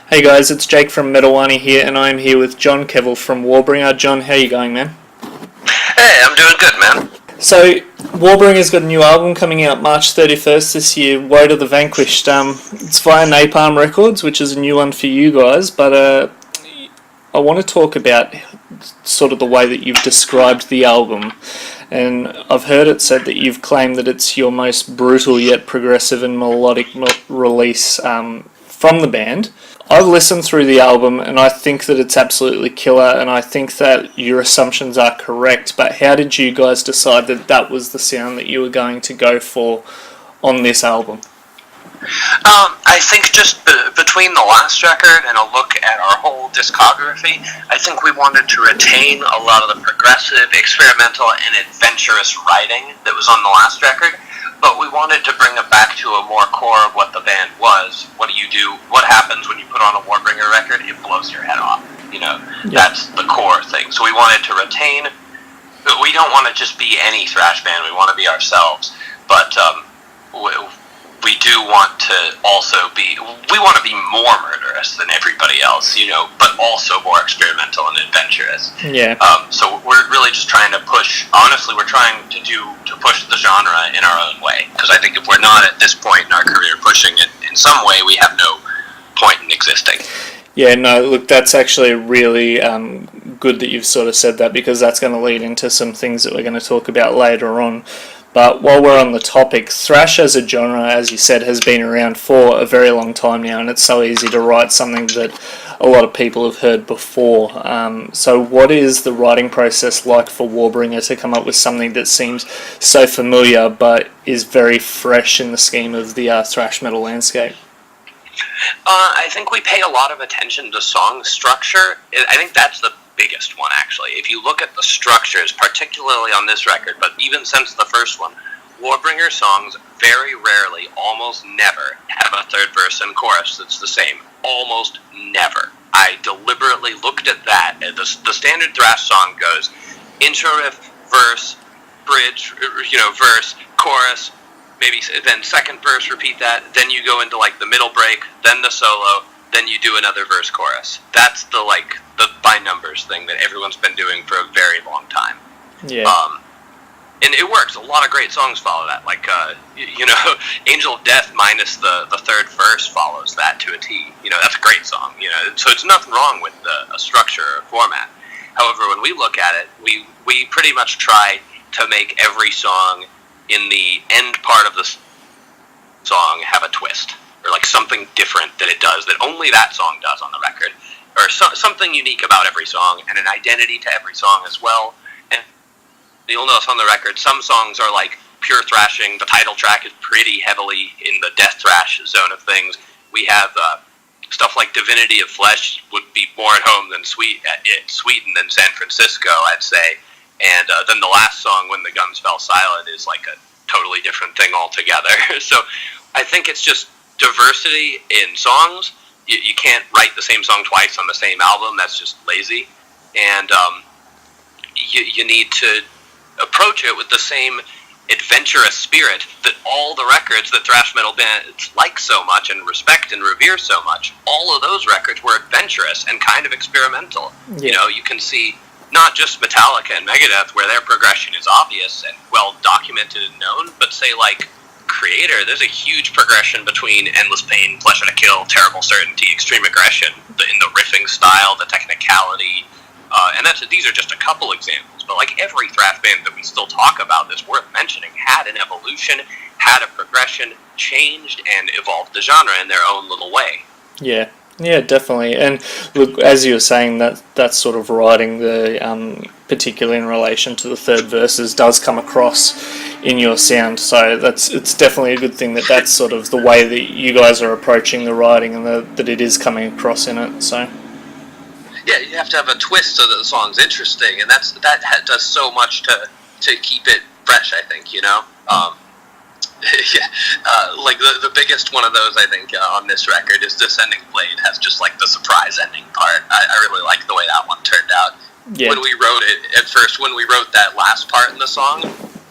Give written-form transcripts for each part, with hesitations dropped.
Hey guys, it's Jake from Wani here, and I'm here with John Kevill from Warbringer. John, how you going, man? Hey, I'm doing good, man. So, Warbringer's got a new album coming out March 31st this year, Woe To The Vanquished. It's via Napalm Records, which is a new one for you guys, but I want to talk about sort of the way that you've described the album. And I've heard it said that you've claimed that it's your most brutal yet progressive and melodic release from the band. I've listened through the album and I think that it's absolutely killer, and I think that your assumptions are correct, but how did you guys decide that that was the sound that you were going to go for on this album? I think just between the last record and a look at our whole discography, I think we wanted to retain a lot of the progressive, experimental, and adventurous writing that was on the last record, but we wanted to bring it back to a more core of what the band was. What do you do? What happens when you put on a Warbringer record? It blows your head off. That's the core thing. So we wanted to retain, but we don't want to just be any thrash band. We want to be ourselves. But we do want to also we want to be more murderous than everybody else, but also more experimental and adventurous. Yeah. So we're really just trying to honestly, we're trying to push the genre in our own way. Because I think if we're not at this point in our career pushing it in some way, we have no point in existing. Yeah, no, look, that's actually really good that you've sort of said that, because that's going to lead into some things that we're going to talk about later on. But while we're on the topic, thrash as a genre, as you said, has been around for a very long time now, and it's so easy to write something that a lot of people have heard before. So what is the writing process like for Warbringer to come up with something that seems so familiar but is very fresh in the scheme of the thrash metal landscape? I think we pay a lot of attention to song structure. I think that's the biggest one, actually. If you look at the structures, particularly on this record, but even since the first one, Warbringer songs very rarely, almost never, have a third verse and chorus that's the same. Almost never. I deliberately looked at that. The standard thrash song goes intro riff, verse, bridge, verse, chorus, maybe then second verse, repeat that, then you go into like the middle break, then the solo, then you do another verse chorus. That's the by numbers thing that everyone's been doing for a very long time. Yeah. And it works. A lot of great songs follow that. Like Angel of Death minus the third verse follows that to a T. That's a great song. So it's nothing wrong with a structure or format. However, when we look at it, we pretty much try to make every song in the end part of the song have a twist, or like something different that it does that only that song does on the record, or something unique about every song, and an identity to every song as well. And you'll notice on the record, some songs are like pure thrashing. The title track is pretty heavily in the death thrash zone of things. We have stuff like Divinity of Flesh would be more at home than Sweden than San Francisco, I'd say. And then the last song, When the Guns Fell Silent, is like a totally different thing altogether. So I think it's just diversity in songs. You can't write the same song twice on the same album. That's just lazy. And you need to approach it with the same adventurous spirit that all the records that thrash metal bands like so much and respect and revere so much, all of those records were adventurous and kind of experimental. Yeah. You can see not just Metallica and Megadeth, where their progression is obvious and well documented and known, but say like Creator, there's a huge progression between Endless Pain, Pleasure to Kill, Terrible Certainty, Extreme Aggression, in the riffing style, the technicality, and these are just a couple examples, but like every thrash band that we still talk about that's worth mentioning had an evolution, had a progression, changed and evolved the genre in their own little way. Yeah. Yeah, definitely. And look, as you were saying, that sort of writing, particularly in relation to the third verses, does come across in your sound. So it's definitely a good thing that that's sort of the way that you guys are approaching the writing, and that it is coming across in it. So yeah, you have to have a twist so that the song's interesting, and that does so much to keep it fresh, I think. Like the biggest one of those, I think, on this record is Descending Blade has just like the surprise ending part. I really like the way that one turned out. Yeah. When we wrote it, at first, when we wrote that last part in the song,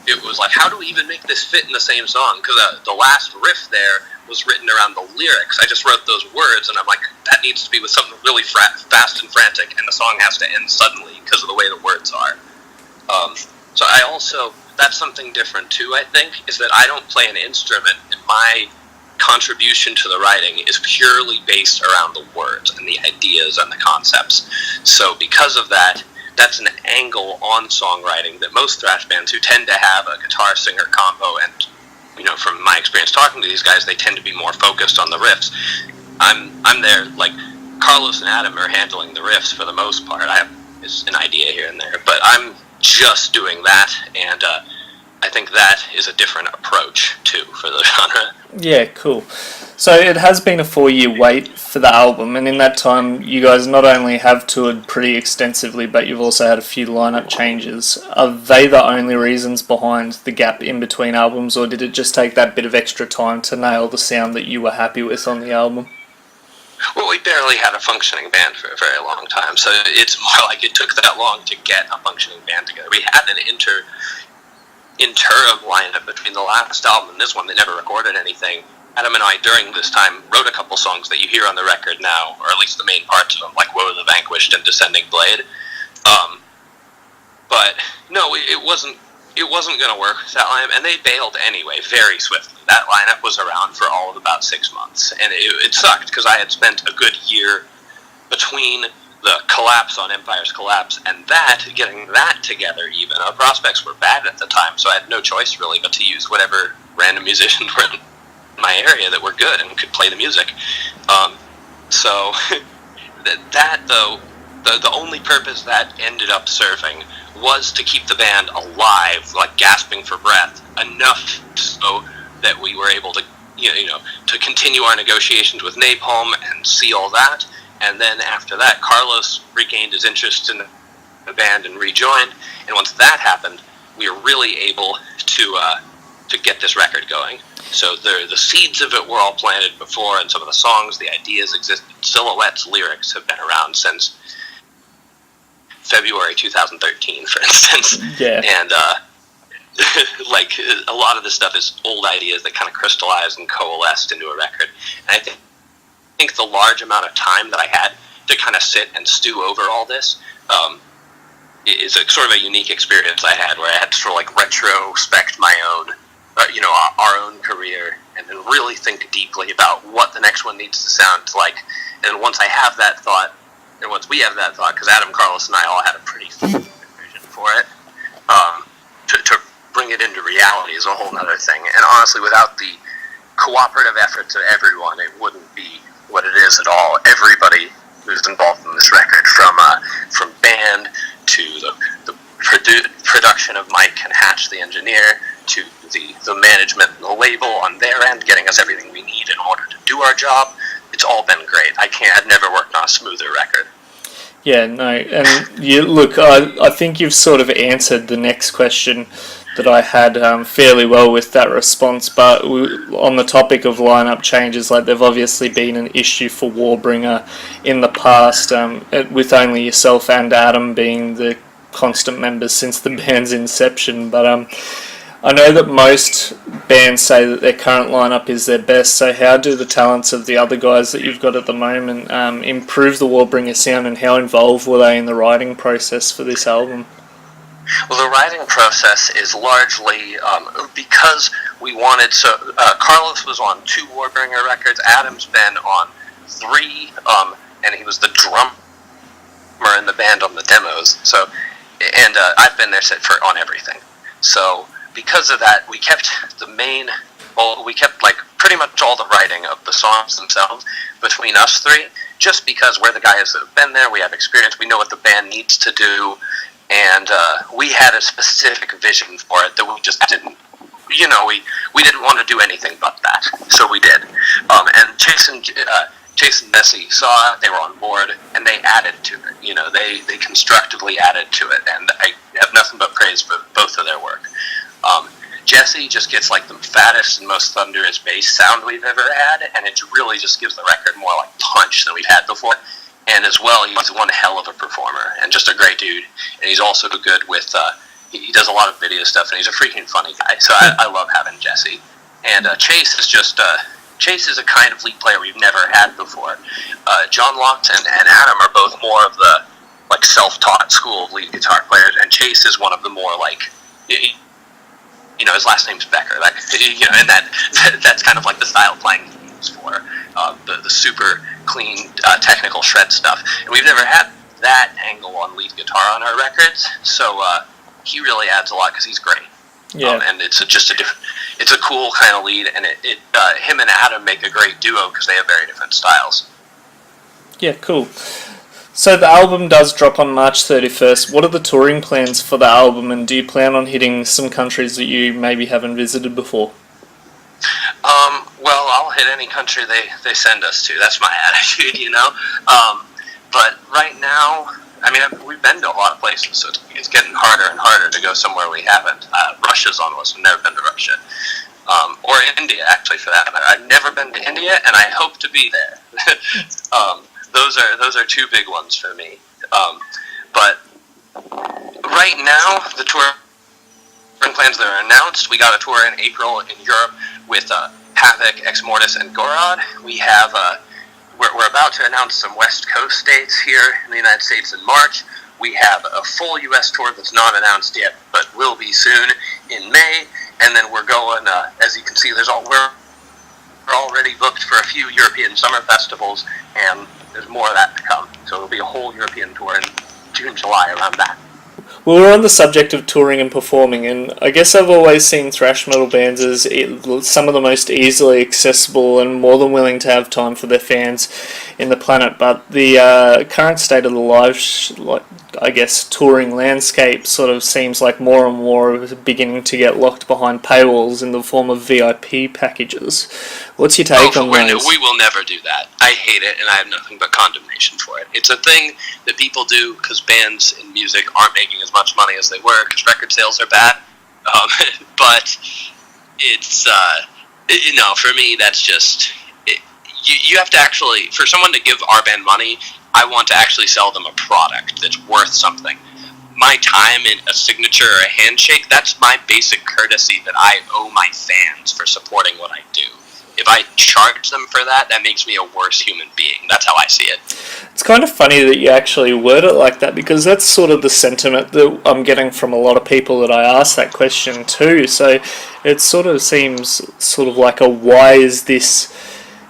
it was like, how do we even make this fit in the same song? Because the last riff there was written around the lyrics. I just wrote those words, and I'm like, that needs to be with something really fast and frantic, and the song has to end suddenly because of the way the words are. So I also, that's something different too, I think, is that I don't play an instrument, and my contribution to the writing is purely based around the words and the ideas and the concepts. So because of that, that's an angle on songwriting that most thrash bands who tend to have a guitar singer combo, and from my experience talking to these guys, they tend to be more focused on the riffs. I'm there, like Carlos and Adam are handling the riffs for the most part. I have an idea here and there, but I'm just doing that, and I think that is a different approach too for the genre. Yeah, cool. So it has been a 4-year wait for the album, and in that time you guys not only have toured pretty extensively, but you've also had a few lineup changes. Are they the only reasons behind the gap in between albums, or did it just take that bit of extra time to nail the sound that you were happy with on the album? Well, we barely had a functioning band for a very long time, so it's more like it took that long to get a functioning band together. We had an interim lineup between the last album and this one. They never recorded anything. Adam and I, during this time, wrote a couple songs that you hear on the record now, or at least the main parts of them, like Woe To The Vanquished and Descending Blade. But no, it wasn't going to work, that lineup, and they bailed anyway, very swiftly. That lineup was around for all of about 6 months, and it sucked, because I had spent a good year between the collapse on Empire's Collapse and getting that together even. Our prospects were bad at the time, so I had no choice really but to use whatever random musicians were in my area that were good and could play the music. So that though, the only purpose that ended up serving was to keep the band alive, like gasping for breath, enough so that we were able to, to continue our negotiations with Napalm and see all that. And then after that, Carlos regained his interest in the band and rejoined. And once that happened, we were really able to get this record going. So the seeds of it were all planted before, and some of the songs, the ideas existed. Silhouette's lyrics have been around since February 2013, for instance. Yeah. And like a lot of this stuff is old ideas that kind of crystallized and coalesced into a record. And I think the large amount of time that I had to kind of sit and stew over all this is a sort of a unique experience I had, where I had to sort of like retrospect my own, our own career, and then really think deeply about what the next one needs to sound like. And once I have that thought, and once we have that thought, because Adam, Carlos, and I all had a pretty vision for it, to bring it into reality is a whole other thing. And honestly, without the cooperative efforts of everyone, it wouldn't be what it is at all. Everybody who's involved in this record, from band to the production of Mike and Hatch, the engineer, to the management and the label on their end, getting us everything we need in order to do our job. It's all been great. I've never worked on a smoother record. Yeah, no, and look, I think you've sort of answered the next question that I had fairly well with that response, but on the topic of lineup changes, like they've obviously been an issue for Warbringer in the past, with only yourself and Adam being the constant members since the band's inception, but I know that most bands say that their current lineup is their best, so how do the talents of the other guys that you've got at the moment improve the Warbringer sound, and how involved were they in the writing process for this album? Well, the writing process is largely because we wanted. So Carlos was on 2 Warbringer records. Adam's been on 3, and he was the drummer in the band on the demos. So, and I've been there on everything. So because of that, we kept like pretty much all the writing of the songs themselves between us 3, just because we're the guys that have been there. We have experience. We know what the band needs to do. And we had a specific vision for it that we just didn't, we didn't want to do anything but that. So we did. And Chase and Bessie saw it, they were on board, and they added to it. They constructively added to it, and I have nothing but praise for both of their work. Jesse just gets like the fattest and most thunderous bass sound we've ever had, and it really just gives the record more like punch than we've had before. And as well, he's one hell of a performer and just a great dude. And he's also good with he does a lot of video stuff, and he's a freaking funny guy. So I love having Jesse. And Chase is just Chase is a kind of lead player we've never had before. John Longton and Adam are both more of the like self-taught school of lead guitar players, and Chase is one of the more like, his last name's Becker. And that's kind of like the style playing he's for, the super clean technical shred stuff. And we've never had that angle on lead guitar on our records, so he really adds a lot because he's great. Yeah. And it's a cool kind of lead, and him and Adam make a great duo because they have very different styles. Yeah, cool. So the album does drop on March 31st. What are the touring plans for the album, and do you plan on hitting some countries that you maybe haven't visited before? Well, I'll hit any country they send us to. That's my attitude, But right now, we've been to a lot of places, so it's getting harder and harder to go somewhere we haven't. Russia's on the list. I've never been to Russia. Or India, actually, for that matter. I've never been to India, and I hope to be there. Those are two big ones for me. But right now, the tour plans that are announced, we got a tour in April in Europe with Havoc, Ex Mortis, and Gorod. We have we're about to announce some West Coast dates here in the United States in March. We have a full U.S. tour that's not announced yet, but will be soon in May. And then we're going, as you can see, we're already booked for a few European summer festivals, and there's more of that to come. So it'll be a whole European tour in June, July, around that. Well, we're on the subject of touring and performing, and I guess I've always seen thrash metal bands as some of the most easily accessible and more than willing to have time for their fans in the planet. But the current state of the live, touring landscape sort of seems like more and more is beginning to get locked behind paywalls in the form of VIP packages. What's your take on those? We will never do that. I hate it, and I have nothing but condemnation for it. It's a thing that people do because bands in music aren't making as much money as they were because record sales are bad. But it's, for me, that's just... You have to actually... For someone to give our band money, I want to actually sell them a product that's worth something. My time in a signature or a handshake, that's my basic courtesy that I owe my fans for supporting what I do. If I charge them for that, that makes me a worse human being. That's how I see it. It's kind of funny that you actually word it like that, because that's sort of the sentiment that I'm getting from a lot of people that I ask that question to. So it sort of seems sort of like why is this,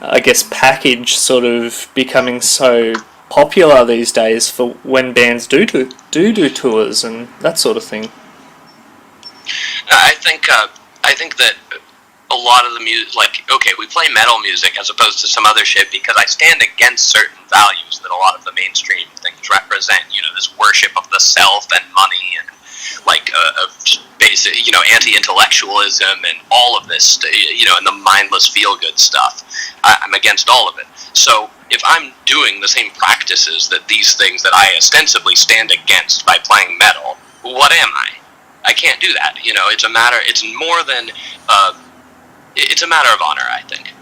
I guess, package sort of becoming so popular these days for when bands do tours and that sort of thing? I think that a lot of the music, we play metal music as opposed to some other shit because I stand against certain values that a lot of the mainstream things represent. This worship of the self and money and basic, anti-intellectualism and all of this, and the mindless feel-good stuff. I'm against all of it. So if I'm doing the same practices that these things that I ostensibly stand against by playing metal, what am I? I can't do that. It's more than... It's a matter of honor, I think.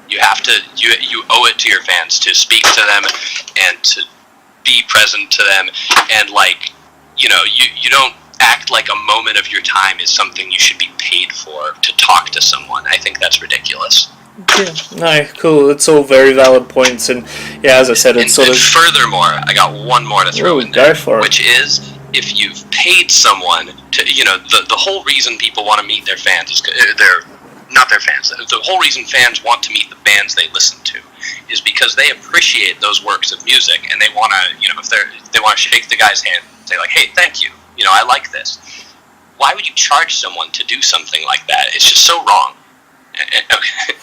You have to, you owe it to your fans to speak to them and to be present to them, and you don't act like a moment of your time is something you should be paid for to talk to someone. I think that's ridiculous. Yeah, no, cool. It's all very valid points, and yeah, as I said, it's and furthermore, I got one more to throw in there, which is if you've paid someone to, the whole reason people want to meet their fans is not their fans. The whole reason fans want to meet the bands they listen to is because they appreciate those works of music, and they want to, if they want to shake the guy's hand and say hey, thank you, I like this. Why would you charge someone to do something like that? It's just so wrong. Okay.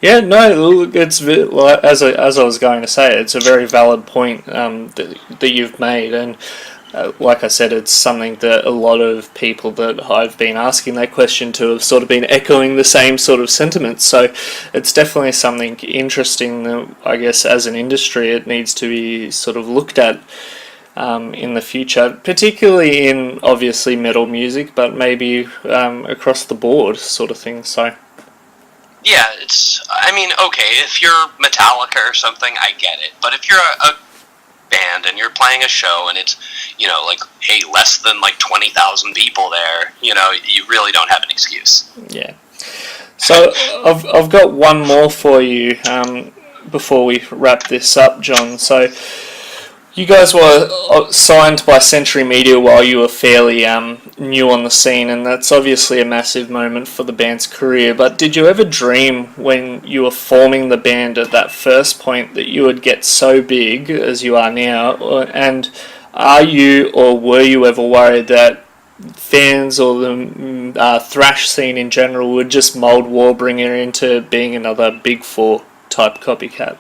Yeah, no, it's as I was going to say, it's a very valid point that you've made, and like I said, it's something that a lot of people that I've been asking that question to have sort of been echoing the same sort of sentiments. So it's definitely something interesting that I guess as an industry it needs to be sort of looked at in the future, particularly in obviously metal music, but maybe across the board sort of thing. So. Yeah, if you're Metallica or something, I get it. But if you're a band and you're playing a show and it's, like, hey, less than like 20,000 people there, you really don't have an excuse. Yeah. So I've got one more for you before we wrap this up, John. So you guys were signed by Century Media while you were fairly new on the scene, and that's obviously a massive moment for the band's career. But did you ever dream when you were forming the band at that first point that you would get so big as you are now? And are you or were you ever worried that fans or the thrash scene in general would just mould Warbringer into being another Big Four type copycat?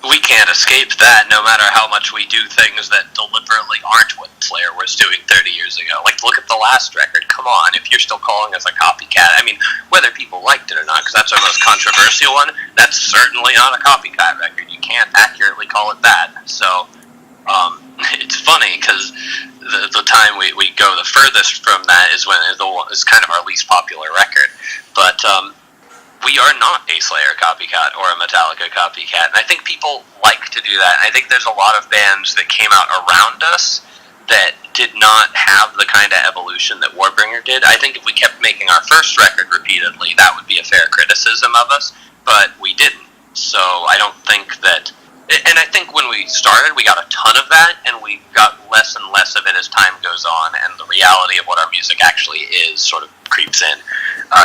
We can't escape that, no matter how much we do things that deliberately aren't what Slayer was doing 30 years ago. Like, look at the last record. Come on, if you're still calling us a copycat. I mean, whether people liked it or not, because that's our most controversial one, that's certainly not a copycat record. You can't accurately call it that. So, it's funny, because the time we go the furthest from that is when it's kind of our least popular record. But, we are not a Slayer copycat or a Metallica copycat, and I think people like to do that. I think there's a lot of bands that came out around us that did not have the kind of evolution that Warbringer did. I think if we kept making our first record repeatedly, that would be a fair criticism of us, but we didn't. So I don't think that... And I think when we started, we got a ton of that, and we got less and less of it as time goes on, and the reality of what our music actually is sort of creeps in.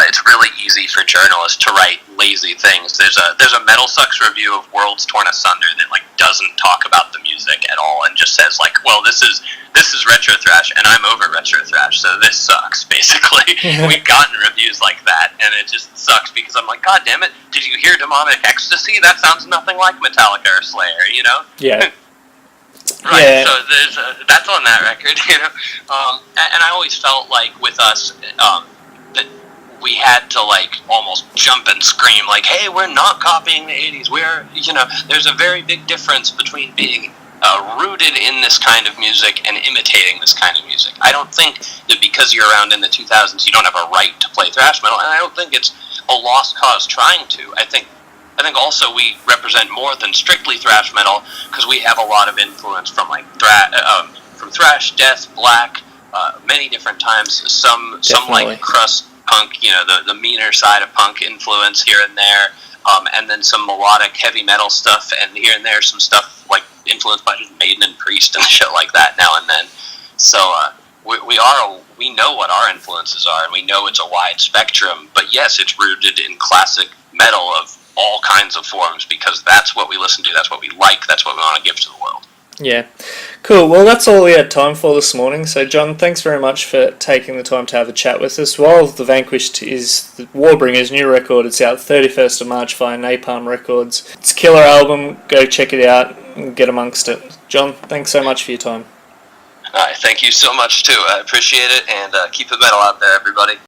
It's really easy for journalists to write lazy things. There's a Metal Sucks review of Worlds Torn Asunder that like doesn't talk about the music at all and just says like, well, this is retro thrash and I'm over retro thrash, so this sucks. Basically, we've gotten reviews like that, and it just sucks because I'm like, God damn it! Did you hear Demonic Ecstasy? That sounds nothing like Metallica or Slayer, Yeah. Right, Yeah. so that's on that record, and I always felt like with us that we had to like almost jump and scream like, hey, we're not copying the 80s, we're, there's a very big difference between being rooted in this kind of music and imitating this kind of music. I don't think that because you're around in the 2000s you don't have a right to play thrash metal, and I don't think it's a lost cause trying to. I think also we represent more than strictly thrash metal because we have a lot of influence from like from thrash, death, black, many different times. Some like crust punk, the meaner side of punk influence here and there, and then some melodic heavy metal stuff, and here and there some stuff like influenced by just Maiden and Priest and shit like that now and then. So we know what our influences are, and we know it's a wide spectrum. But yes, it's rooted in classic metal of all kinds of forms because that's what we listen to, that's what we like, that's what we want to give to the world. Yeah. Cool. Well, that's all we had time for this morning. So, John, thanks very much for taking the time to have a chat with us. While The Vanquished is Warbringer's new record, it's out 31st of March via Napalm Records. It's a killer album. Go check it out and get amongst it. John, thanks so much for your time. All right, thank you so much, too. I appreciate it, and keep the metal out there, everybody.